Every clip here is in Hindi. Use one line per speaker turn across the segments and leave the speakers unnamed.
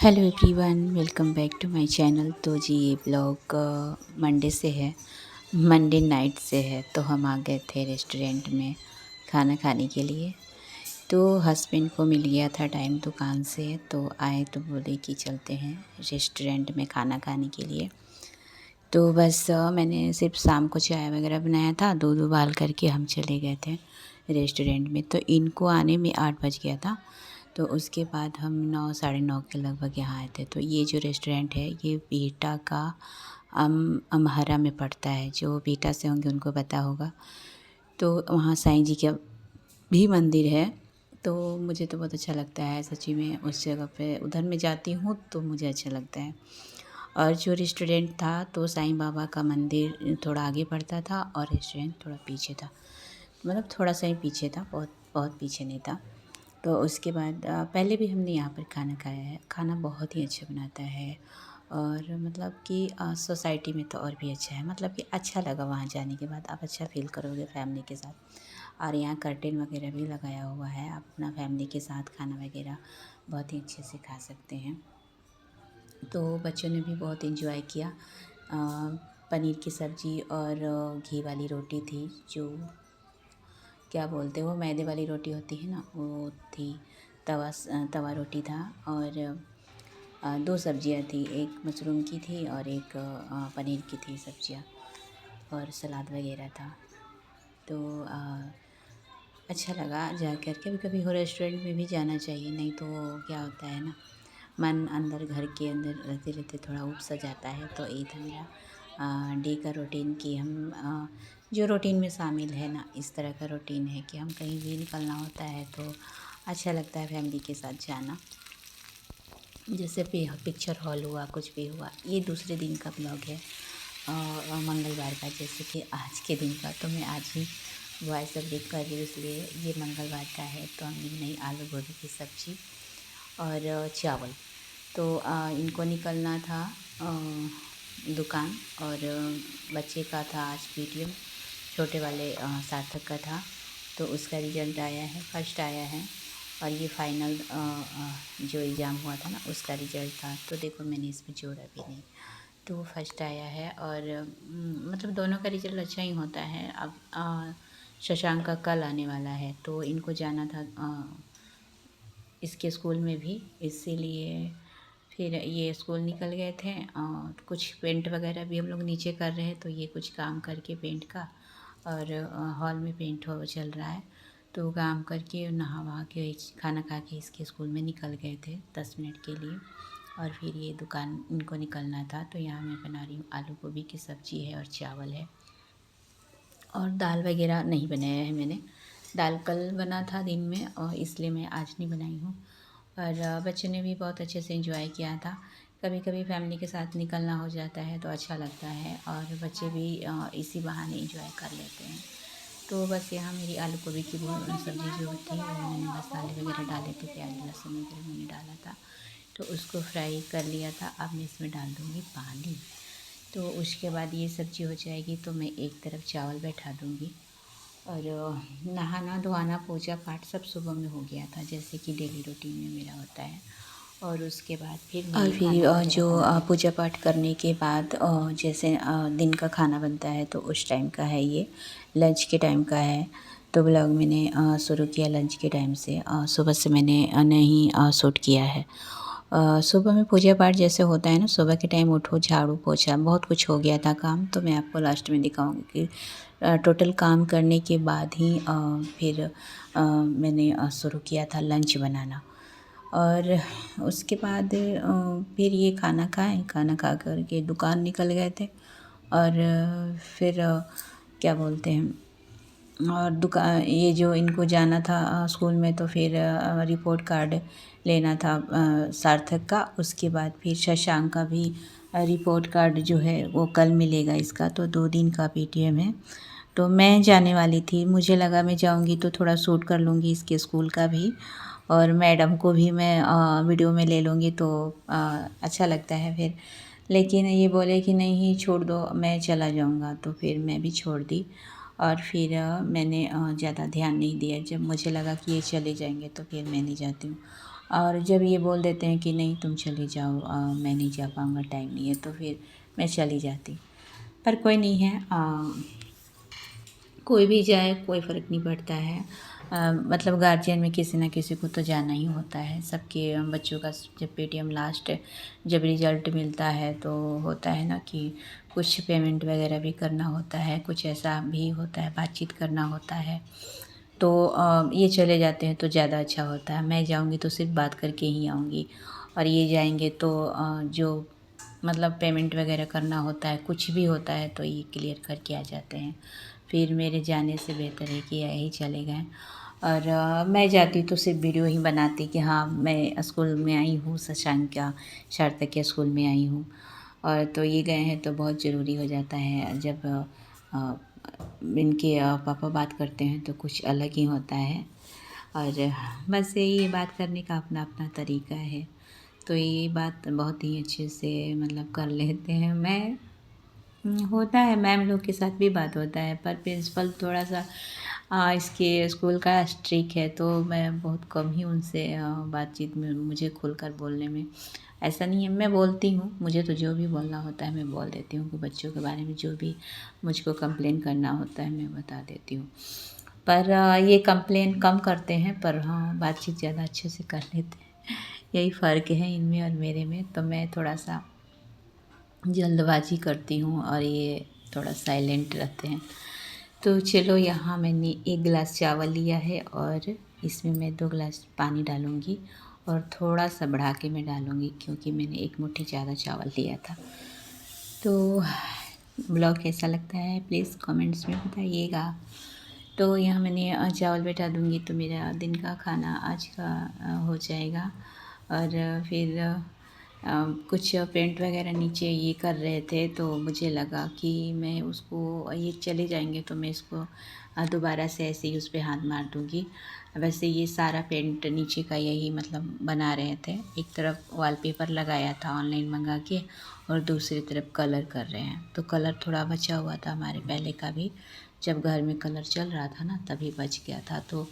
Hello everyone, welcome back to my channel. तो जी ये ब्लॉग मंडे से है, मंडे नाइट से है। तो हम आ गए थे रेस्टोरेंट में खाना खाने के लिए। तो हस्बैंड को मिल गया था टाइम दुकान से, तो आए तो बोले कि चलते हैं रेस्टोरेंट में खाना खाने के लिए। तो बस मैंने सिर्फ शाम को चाय वगैरह बनाया था, दूध उबाल करके हम चले गए थे रेस्टोरेंट में। तो इनको आने में 8 बज गया था। तो उसके बाद हम 9 साढ़े 9 के लगभग यहाँ आए थे। तो ये जो रेस्टोरेंट है ये बिहटा का अमहरा में पड़ता है। जो बिहटा से होंगे उनको पता होगा। तो वहाँ साईं जी का भी मंदिर है। तो मुझे तो बहुत अच्छा लगता है सच्ची में, उस जगह पे उधर मैं जाती हूँ तो मुझे अच्छा लगता है। और जो रेस्टोरेंट था तो साईं बाबा का मंदिर थोड़ा आगे पड़ता था और रेस्टोरेंट थोड़ा पीछे था। मतलब थोड़ा सा ही पीछे था, बहुत बहुत पीछे नहीं था। तो उसके बाद पहले भी हमने यहाँ पर खाना खाया है। खाना बहुत ही अच्छा बनाता है और मतलब कि सोसाइटी में तो और भी अच्छा है। मतलब कि अच्छा लगा वहाँ जाने के बाद, आप अच्छा फ़ील करोगे फैमिली के साथ। और यहाँ कर्टेन वगैरह भी लगाया हुआ है, आप अपना फैमिली के साथ खाना वगैरह बहुत ही अच्छे से खा सकते हैं। तो बच्चों ने भी बहुत एंजॉय किया। पनीर की सब्ज़ी और घी वाली रोटी थी, जो क्या बोलते हैं वो मैदे वाली रोटी होती है ना, वो थी। तवा रोटी था और 2 सब्जियां थी, एक मशरूम की थी और एक पनीर की थी सब्जियां, और सलाद वगैरह था। तो अच्छा लगा जाकर। कभी कभी हो रेस्टोरेंट में भी जाना चाहिए, नहीं तो क्या होता है ना, मन अंदर घर के अंदर रहते रहते थोड़ा उब सा जाता है। तो ये था मेरा डे का रूटीन कि हम जो रूटीन में शामिल है ना, इस तरह का रूटीन है कि हम कहीं भी निकलना होता है तो अच्छा लगता है फैमिली के साथ जाना। जैसे पिक्चर हॉल हुआ, कुछ भी हुआ। ये दूसरे दिन का ब्लॉग है मंगलवार का, जैसे कि आज के दिन का तो मैं आज ही वॉइस अपडेट कर रही हूँ, इसलिए ये मंगलवार का है। तो हमने बनाई आलू गोभी की सब्ज़ी और चावल। तो इनको निकलना था दुकान, और बच्चे का था आज पीटीएम, छोटे वाले सार्थक का था। तो उसका रिज़ल्ट आया है, फर्स्ट आया है। और ये फाइनल जो एग्ज़ाम हुआ था ना, उसका रिज़ल्ट था। तो देखो मैंने इसमें जोड़ा भी नहीं, तो वो फर्स्ट आया है। और मतलब दोनों का रिज़ल्ट अच्छा ही होता है। अब शशांक का कल आने वाला है, तो इनको जाना था इसके स्कूल में भी, इसीलिए फिर ये स्कूल निकल गए थे। और कुछ पेंट वगैरह भी हम लोग नीचे कर रहे हैं, तो ये कुछ काम करके पेंट का, और हॉल में पेंट हो चल रहा है। तो काम करके नहा वहा के खाना खा के इसके स्कूल में निकल गए थे 10 मिनट के लिए। और फिर ये दुकान इनको निकलना था। तो यहाँ मैं बना रही हूँ आलू गोभी की सब्ज़ी है और चावल है, और दाल वगैरह नहीं बनाया है मैंने। दाल कल बना था दिन में, और इसलिए मैं आज नहीं बनाई हूँ। और बच्चों ने भी बहुत अच्छे से एंजॉय किया था। कभी कभी फैमिली के साथ निकलना हो जाता है तो अच्छा लगता है, और बच्चे भी इसी बहाने एंजॉय कर लेते हैं। तो बस यहाँ मेरी आलू गोभी की सब्ज़ी जो थी वो मैंने मसाले वगैरह डाले थे, प्याज लहसुन वगैरह मैंने डाला था। तो उसको फ्राई कर लिया था। अब मैं इसमें डाल दूँगी पानी। तो उसके बाद ये सब्ज़ी हो जाएगी तो मैं एक तरफ चावल बैठा दूँगी। और नहाना धोना पूजा पाठ सब सुबह में हो गया था, जैसे कि डेली रूटीन में मेरा होता है। और उसके बाद फिर और
और फिर जो
जो पूजा पाठ करने के बाद जैसे दिन का खाना बनता है, तो उस टाइम का है ये, लंच के टाइम का है। तो ब्लॉग मैंने शुरू किया लंच के टाइम से। सुबह से मैंने नहीं शूट किया है। सुबह में पूजा पाठ जैसे होता है ना, सुबह के टाइम उठो, झाड़ू पोछा, बहुत कुछ हो गया था काम। तो मैं आपको लास्ट में दिखाऊंगी कि टोटल काम करने के बाद ही फिर मैंने शुरू किया था लंच बनाना। और उसके बाद फिर ये खाना खाएँ, खाना खा कर के दुकान निकल गए थे। और फिर क्या बोलते हैं, और दुकान ये जो इनको जाना था स्कूल में, तो फिर रिपोर्ट कार्ड लेना था सार्थक का। उसके बाद फिर शशांक का भी रिपोर्ट कार्ड जो है वो कल मिलेगा इसका। तो 2 दिन का पीटीएम है। तो मैं जाने वाली थी, मुझे लगा मैं जाऊंगी तो थोड़ा शूट कर लूँगी इसके स्कूल का भी, और मैडम को भी मैं वीडियो में ले लूँगी, तो अच्छा लगता है फिर। लेकिन ये बोले कि नहीं छोड़ दो, मैं चला जाऊँगा। तो फिर मैं भी छोड़ दी। और फिर मैंने ज़्यादा ध्यान नहीं दिया। जब मुझे लगा कि ये चले जाएंगे तो फिर मैं नहीं जाती हूँ। और जब ये बोल देते हैं कि नहीं तुम चले जाओ, मैं नहीं जा पाऊँगा, टाइम नहीं है, तो फिर मैं चली जाती। पर कोई नहीं है, कोई भी जाए कोई फ़र्क नहीं पड़ता है। मतलब गार्जियन में किसी न किसी को तो जाना ही होता है। सबके बच्चों का जब पेटीएम लास्ट जब रिज़ल्ट मिलता है तो होता है ना कि कुछ पेमेंट वगैरह भी करना होता है, कुछ ऐसा भी होता है, बातचीत करना होता है। तो ये चले जाते हैं तो ज़्यादा अच्छा होता है। मैं जाऊँगी तो सिर्फ़ बात करके ही आऊँगी, और ये जाएँगे तो जो मतलब पेमेंट वगैरह करना होता है, कुछ भी होता है तो ये क्लियर करके आ जाते हैं। फिर मेरे जाने से बेहतर है कि यही चले गए। और मैं जाती तो सिर्फ वीडियो ही बनाती कि हाँ मैं स्कूल में आई हूँ, शशांक सार्थक के स्कूल में आई हूँ। और तो ये गए हैं तो बहुत ज़रूरी हो जाता है। जब अ, इनके पापा बात करते हैं तो कुछ अलग ही होता है। और बस यही बात करने का अपना अपना तरीका है। तो ये बात बहुत ही अच्छे से मतलब कर लेते हैं। मैं होता है मैम लोग के साथ भी बात होता है, पर प्रिंसिपल थोड़ा सा इसके स्कूल का स्ट्रिक्ट है, तो मैं बहुत कम ही उनसे बातचीत में मुझे खुलकर बोलने में ऐसा नहीं है। मैं बोलती हूँ, मुझे तो जो भी बोलना होता है मैं बोल देती हूँ कि बच्चों के बारे में जो भी मुझको कंप्लेन करना होता है मैं बता देती हूँ। पर ये कंप्लेन कम करते हैं, पर हाँ बातचीत ज़्यादा अच्छे से कर लेते हैं। यही फ़र्क है इनमें और मेरे में। तो मैं थोड़ा सा जल्दबाजी करती हूँ और ये थोड़ा साइलेंट रहते हैं। तो चलो, यहाँ मैंने 1 गिलास चावल लिया है और इसमें मैं 2 गिलास पानी डालूँगी और थोड़ा सा बढ़ा के मैं डालूँगी, क्योंकि मैंने 1 मुट्ठी ज़्यादा चावल लिया था। तो ब्लॉग कैसा लगता है प्लीज़ कमेंट्स में बताइएगा। तो यहाँ मैंने चावल बैठा दूँगी तो मेरा दिन का खाना आज का हो जाएगा। और फिर कुछ पेंट वगैरह नीचे ये कर रहे थे तो मुझे लगा कि मैं उसको, ये चले जाएंगे तो मैं इसको दोबारा से ऐसे ही उस पे हाथ मार दूँगी। वैसे ये सारा पेंट नीचे का यही मतलब बना रहे थे। एक तरफ वॉलपेपर लगाया था ऑनलाइन मंगा के और दूसरी तरफ कलर कर रहे हैं। तो कलर थोड़ा बचा हुआ था हमारे पहले का भी, जब घर में कलर चल रहा था ना तभी बच गया था। तो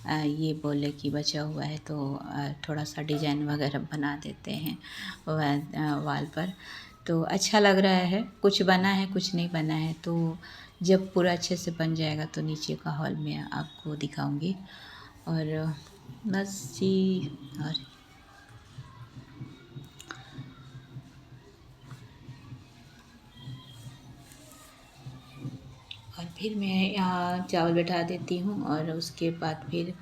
ये बोले कि बचा हुआ है तो थोड़ा सा डिज़ाइन वगैरह बना देते हैं वॉल पर। तो अच्छा लग रहा है, कुछ बना है कुछ नहीं बना है। तो जब पूरा अच्छे से बन जाएगा तो नीचे का हॉल में आपको दिखाऊंगी। और बस जी। और फिर मैं यहाँ चावल बैठा देती हूँ और उसके बाद फिर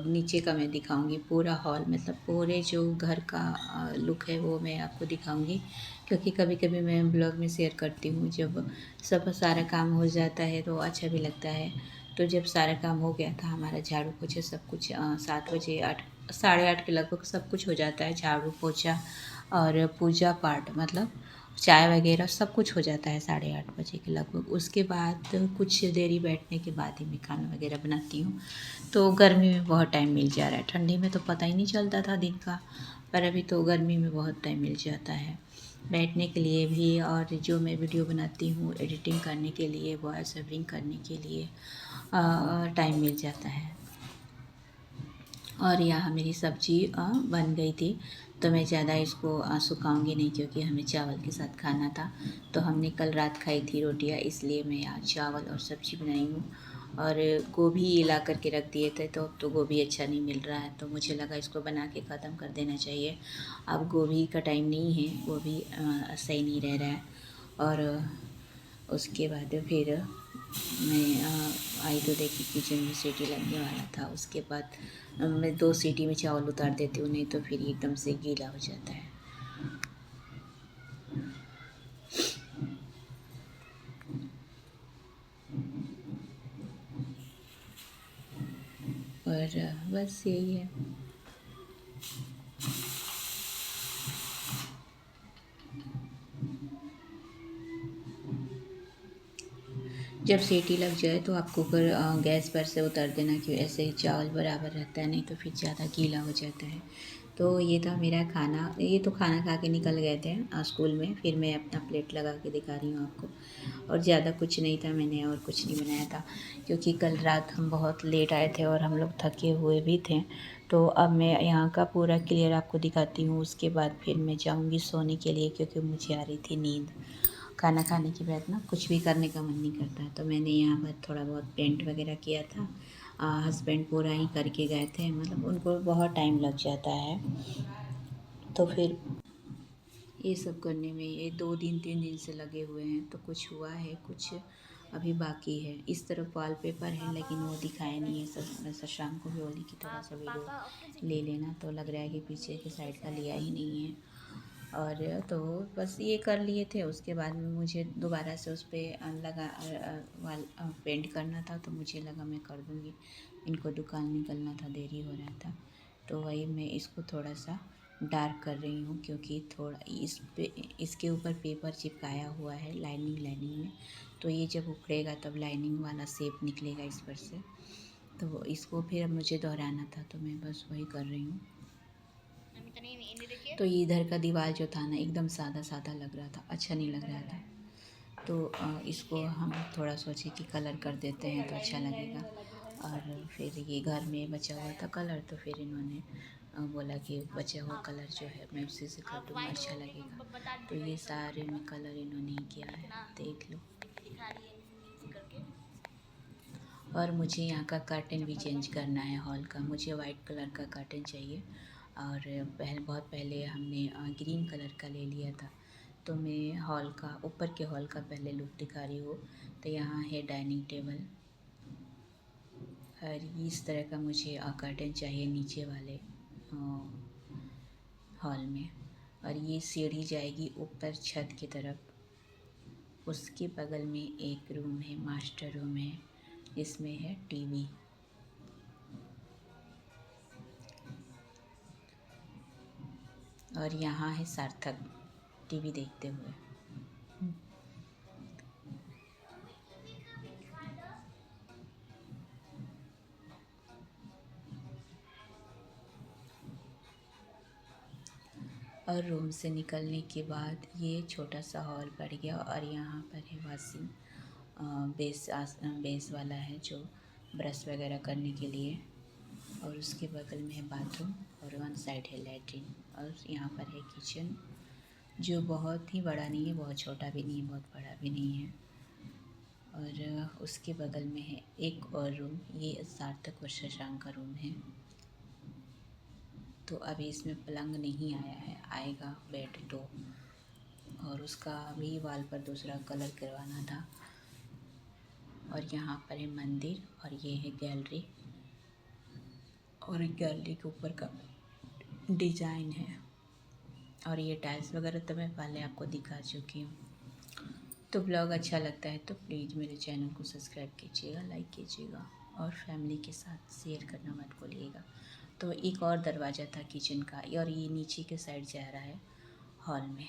नीचे का मैं दिखाऊंगी पूरा हॉल, मतलब पूरे जो घर का लुक है वो मैं आपको दिखाऊंगी। क्योंकि कभी कभी मैं ब्लॉग में शेयर करती हूँ, जब सब सारा काम हो जाता है तो अच्छा भी लगता है। तो जब सारा काम हो गया था हमारा, झाड़ू पोछा सब कुछ 7 बजे 8 साढ़े 8 के लगभग सब कुछ हो जाता है, झाड़ू पोछा और पूजा पाठ, मतलब चाय वगैरह सब कुछ हो जाता है 8:30 बजे के लगभग। उसके बाद कुछ देरी बैठने के बाद ही मैं खाना वगैरह बनाती हूँ। तो गर्मी में बहुत टाइम मिल जा रहा है, ठंडी में तो पता ही नहीं चलता था दिन का, पर अभी तो गर्मी में बहुत टाइम मिल जाता है बैठने के लिए भी। और जो मैं वीडियो बनाती हूँ एडिटिंग करने के लिए, वॉइस ओवरिंग करने के लिए टाइम मिल जाता है। और यहाँ मेरी सब्ज़ी बन गई थी, तो मैं ज़्यादा इसको सुखाऊंगी नहीं, क्योंकि हमें चावल के साथ खाना था। तो हमने कल रात खाई थी रोटियाँ, इसलिए मैं यहाँ चावल और सब्ज़ी बनाई हूँ। और गोभी ला कर के रख दिए थे, तो अब तो गोभी अच्छा नहीं मिल रहा है, तो मुझे लगा इसको बना के ख़त्म कर देना चाहिए। अब गोभी का टाइम नहीं है, गोभी सही नहीं रह रहा है। और उसके बाद फिर मैं आई तो देखी किचन में सीटी लगने वाला था। उसके बाद मैं 2 सीटी में चावल उतार देती हूँ, नहीं तो फिर एकदम से गीला हो जाता है। और बस यही है। जब सीटी लग जाए तो आप कुकर गैस पर से उतार देना, कि ऐसे ही चावल बराबर रहता है, नहीं तो फिर ज़्यादा गीला हो जाता है। तो ये था मेरा खाना, ये तो खाना खा के निकल गए थे स्कूल में। फिर मैं अपना प्लेट लगा के दिखा रही हूँ आपको। और ज़्यादा कुछ नहीं था, मैंने और कुछ नहीं बनाया था, क्योंकि कल रात हम बहुत लेट आए थे और हम लोग थके हुए भी थे। तो अब मैं यहाँ का पूरा क्लियर आपको दिखाती हूँ। उसके बाद फिर मैं जाऊँगी सोने के लिए, क्योंकि मुझे आ रही थी नींद। खाना खाने के बाद ना कुछ भी करने का मन नहीं करता, तो मैंने यहाँ पर थोड़ा बहुत पेंट वगैरह किया था। हस्बैंड पूरा ही करके गए थे, मतलब उनको बहुत टाइम लग जाता है, तो फिर ये सब करने में ये 2 दिन 3 दिन से लगे हुए हैं। तो कुछ हुआ है, कुछ अभी बाकी है। इस तरफ वॉलपेपर है, लेकिन वो दिखाया नहीं है सर। मैं सर शाम को भी बोली कि थोड़ा सा वीडियो ले लेना, तो लग रहा है कि पीछे के साइड का लिया ही नहीं है। और तो बस ये कर लिए थे। उसके बाद में मुझे दोबारा से उस पर लगा वाल पेंट करना था, तो मुझे लगा मैं कर दूँगी। इनको दुकान निकलना था, देरी हो रहा था, तो वही मैं इसको थोड़ा सा डार्क कर रही हूँ, क्योंकि थोड़ा इसके ऊपर पेपर चिपकाया हुआ है लाइनिंग में, तो ये जब उखड़ेगा तब लाइनिंग वाला शेप निकलेगा इस पर से। तो इसको फिर अब मुझे दोहराना था, तो मैं बस वही कर रही हूँ। तो ये इधर का दीवार जो था ना, एकदम सादा सादा लग रहा था, अच्छा नहीं लग रहा था। तो इसको हम थोड़ा सोचे कि कलर कर देते हैं तो अच्छा लगेगा। और फिर ये घर में बचा हुआ था कलर, तो फिर इन्होंने बोला कि बचा हुआ कलर जो है मैं उसी से कर दूँगा, अच्छा लगेगा। तो ये सारे में कलर इन्होंने ही किया है, देख लो। और मुझे यहाँ का कर्टन भी चेंज करना है हॉल का। मुझे वाइट कलर का कर्टन चाहिए। और बहुत पहले हमने ग्रीन कलर का ले लिया था। तो मैं हॉल का, ऊपर के हॉल का पहले लुक दिखा रही हूँ। तो यहाँ है डाइनिंग टेबल, और इस तरह का मुझे कर्टन चाहिए नीचे वाले हॉल में। और ये सीढ़ी जाएगी ऊपर छत की तरफ। उसके बगल में एक रूम है, मास्टर रूम है, इसमें है टीवी। और यहाँ है सार्थक टीवी देखते हुए। और रूम से निकलने के बाद ये छोटा सा हॉल पड़ गया, और यहाँ पर है वॉशिंग बेस वाला है, जो ब्रश वगैरह करने के लिए। और उसके बगल में है बाथरूम, और वन साइड है लैट्रिन। और यहाँ पर है किचन, जो बहुत ही बड़ा नहीं है, बहुत छोटा भी नहीं है, बहुत बड़ा भी नहीं है। और उसके बगल में है एक और रूम, ये सार्थक और शशांक का रूम है। तो अभी इसमें पलंग नहीं आया है, आएगा बेड तो। और उसका अभी वॉल पर दूसरा कलर करवाना था। और यहाँ पर है मंदिर, और ये है गैलरी। और गैलरी के ऊपर का डिजाइन है। और ये टाइल्स वगैरह तो मैं पहले आपको दिखा चुकी हूँ। तो ब्लॉग अच्छा लगता है तो प्लीज़ मेरे चैनल को सब्सक्राइब कीजिएगा, लाइक कीजिएगा, और फैमिली के साथ शेयर करना मत भूलिएगा। तो एक और दरवाज़ा था किचन का, और ये नीचे के साइड जा रहा है हॉल में।